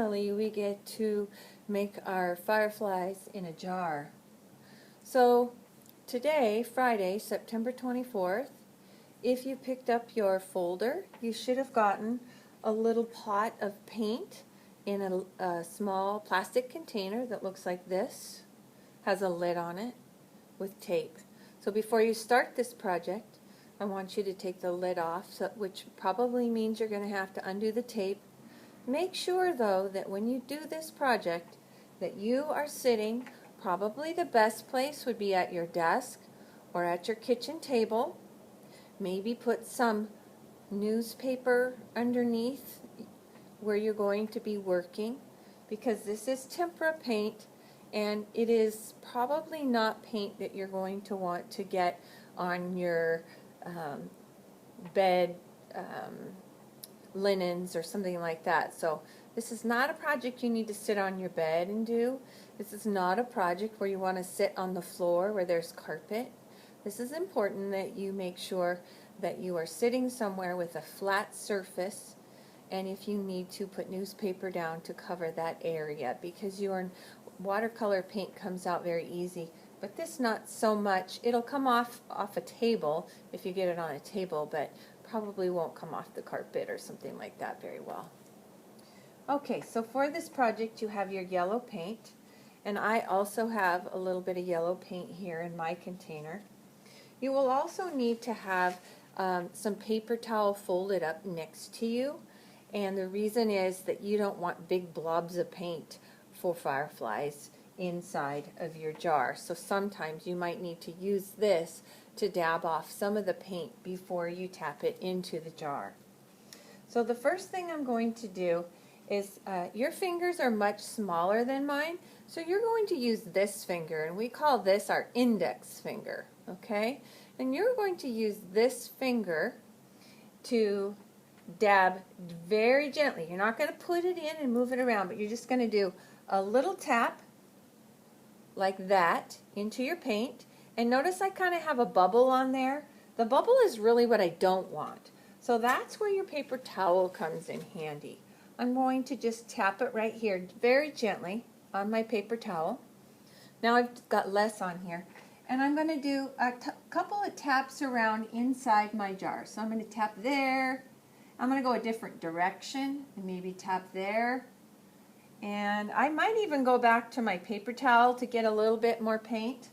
Finally, we get to make our fireflies in a jar. So today, Friday, September 24th, if you picked up your folder, you should have gotten a little pot of paint in a small plastic container that looks like this, has a lid on it with tape. So before you start this project, I want you to take the lid off, which probably means you're going to have to undo the tape. Make sure, though, that when you do this project, that you are sitting, probably the best place would be at your desk or at your kitchen table. Maybe put some newspaper underneath where you're going to be working, because this is tempera paint, and it is probably not paint that you're going to want to get on your bed linens or something like that. So this is not a project you need to sit on your bed and do. This is not a project where you want to sit on the floor where there's carpet. This is important that you make sure that you are sitting somewhere with a flat surface, and if you need to, put newspaper down to cover that area, because your watercolor paint comes out very easy, but this not so much. It'll come off a table if you get it on a table, but probably won't come off the carpet or something like that very well. Okay, so for this project you have your yellow paint, and I also have a little bit of yellow paint here in my container. You will also need to have some paper towel folded up next to you, and the reason is that you don't want big blobs of paint for fireflies inside of your jar. So sometimes you might need to use this to dab off some of the paint before you tap it into the jar. So the first thing I'm going to do is, your fingers are much smaller than mine, so you're going to use this finger, and we call this our index finger, okay? And you're going to use this finger to dab very gently. You're not going to put it in and move it around, but you're just going to do a little tap like that into your paint. And notice I kind of have a bubble on there. The bubble is really what I don't want. So that's where your paper towel comes in handy. I'm going to just tap it right here very gently on my paper towel. Now I've got less on here. And I'm going to do a couple of taps around inside my jar. So I'm going to tap there. I'm going to go a different direction and maybe tap there. And I might even go back to my paper towel to get a little bit more paint,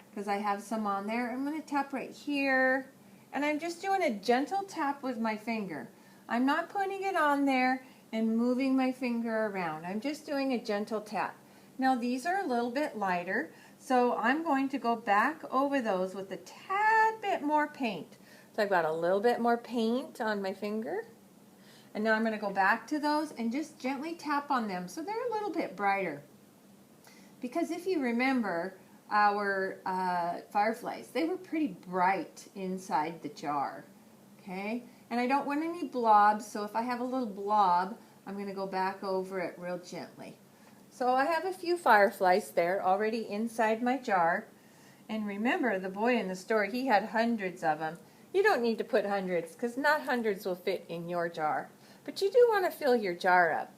because I have some on there. I'm going to tap right here, and I'm just doing a gentle tap with my finger. I'm not putting it on there and moving my finger around. I'm just doing a gentle tap. Now these are a little bit lighter, so I'm going to go back over those with a tad bit more paint. So I've got a little bit more paint on my finger. And now I'm going to go back to those and just gently tap on them so they're a little bit brighter. Because if you remember our fireflies, they were pretty bright inside the jar. Okay? And I don't want any blobs, so if I have a little blob, I'm going to go back over it real gently. So I have a few fireflies there already inside my jar. And remember, the boy in the store, he had hundreds of them. You don't need to put hundreds, because not hundreds will fit in your jar. But you do want to fill your jar up.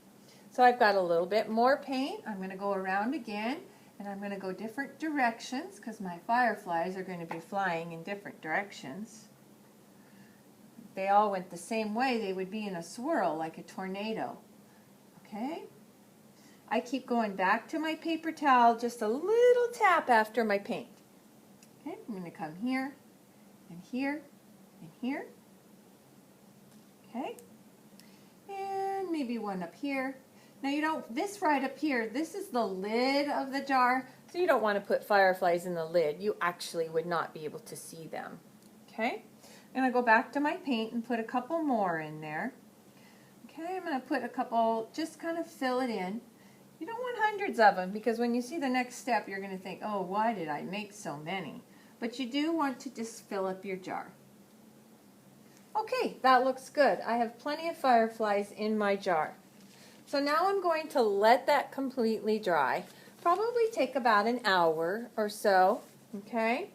So I've got a little bit more paint. I'm going to go around again, and I'm going to go different directions, because my fireflies are going to be flying in different directions. If they all went the same way, they would be in a swirl like a tornado. Okay? I keep going back to my paper towel, just a little tap after my paint. Okay, I'm going to come here, and here, and here. Okay? And maybe one up here. Now you don't, this right up here, this is the lid of the jar, so you don't want to put fireflies in the lid. You actually would not be able to see them. Okay? I'm going to go back to my paint and put a couple more in there. Okay, I'm going to put a couple, just kind of fill it in. You don't want hundreds of them, because when you see the next step, you're going to think, oh, why did I make so many? But you do want to just fill up your jar. Okay, that looks good. I have plenty of fireflies in my jar. So now I'm going to let that completely dry. Probably take about an hour or so, okay?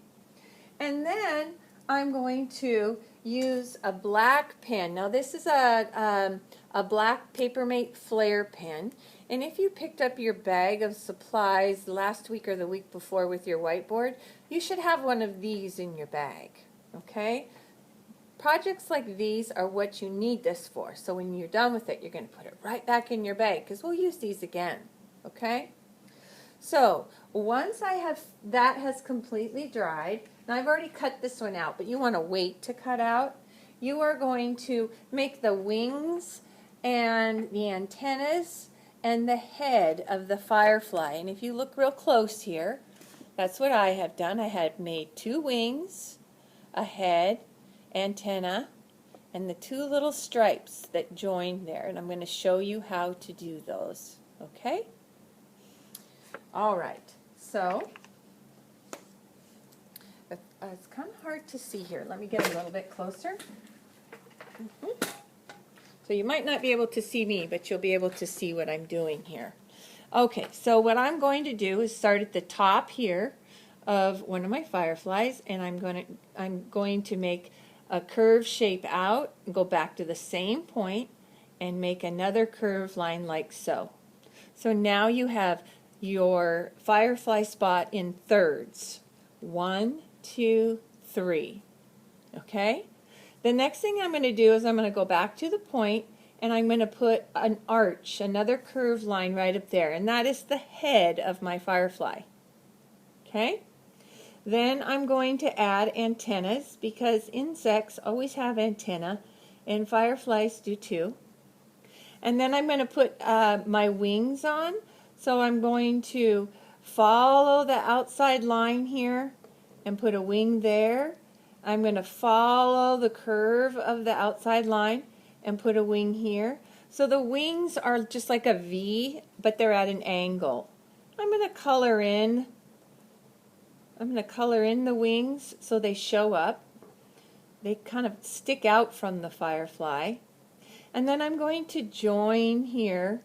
And then I'm going to use a black pen. Now this is a a black Papermate flare pen, and if you picked up your bag of supplies last week or the week before with your whiteboard, you should have one of these in your bag, okay? Projects like these are what you need this for, so when you're done with it, you're going to put it right back in your bag because we'll use these again, okay? So once that has completely dried, now I've already cut this one out, but you want to wait to cut out. You are going to make the wings and the antennas and the head of the firefly. And if you look real close here, that's what I have done. I have made 2 wings, a head, antenna, and the 2 little stripes that join there. And I'm going to show you how to do those, okay? All right, so it's kind of hard to see here. Let me get a little bit closer. So you might not be able to see me, but you'll be able to see what I'm doing here. Okay, so what I'm going to do is start at the top here of one of my fireflies, and I'm going to make a curved shape out and go back to the same point and make another curved line like so. So now you have your firefly spot in thirds. 1, 2, 3. Okay? The next thing I'm going to do is I'm going to go back to the point and I'm going to put an arch, another curved line right up there, and that is the head of my firefly. Okay? Then I'm going to add antennas because insects always have antenna and fireflies do too. And then I'm going to put my wings on. So I'm going to follow the outside line here and put a wing there. I'm going to follow the curve of the outside line and put a wing here. So the wings are just like a V, but they're at an angle. I'm going to color in the wings so they show up. They kind of stick out from the firefly. And then I'm going to join here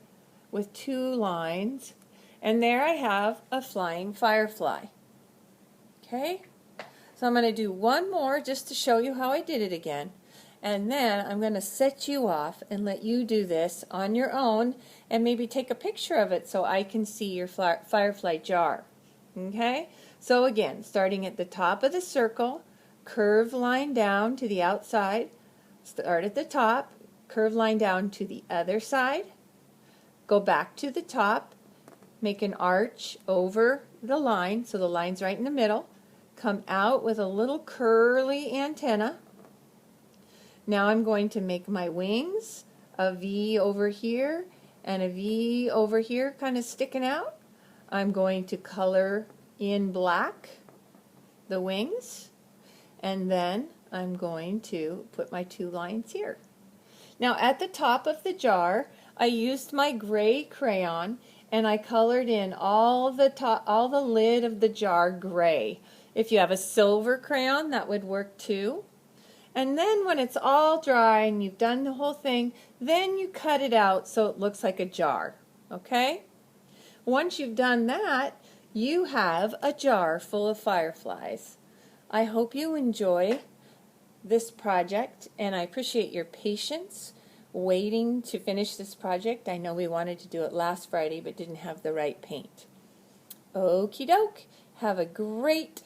with 2 lines, and there I have a flying firefly. Okay? So I'm going to do one more just to show you how I did it again, and then I'm going to set you off and let you do this on your own and maybe take a picture of it so I can see your firefly jar. Okay? So again, starting at the top of the circle, curved line down to the outside, start at the top, curved line down to the other side, go back to the top, make an arch over the line, so the line's right in the middle, come out with a little curly antenna. Now I'm going to make my wings, a V over here and a V over here kind of sticking out. I'm going to color in black the wings, and then I'm going to put my 2 lines here. Now at the top of the jar, I used my gray crayon and I colored in all the lid of the jar gray. If you have a silver crayon, that would work too. And then when it's all dry and you've done the whole thing, then you cut it out so it looks like a jar. Okay? Once you've done that, you have a jar full of fireflies. I hope you enjoy this project, and I appreciate your patience waiting to finish this project. I know we wanted to do it last Friday but didn't have the right paint. Okie doke. Have a great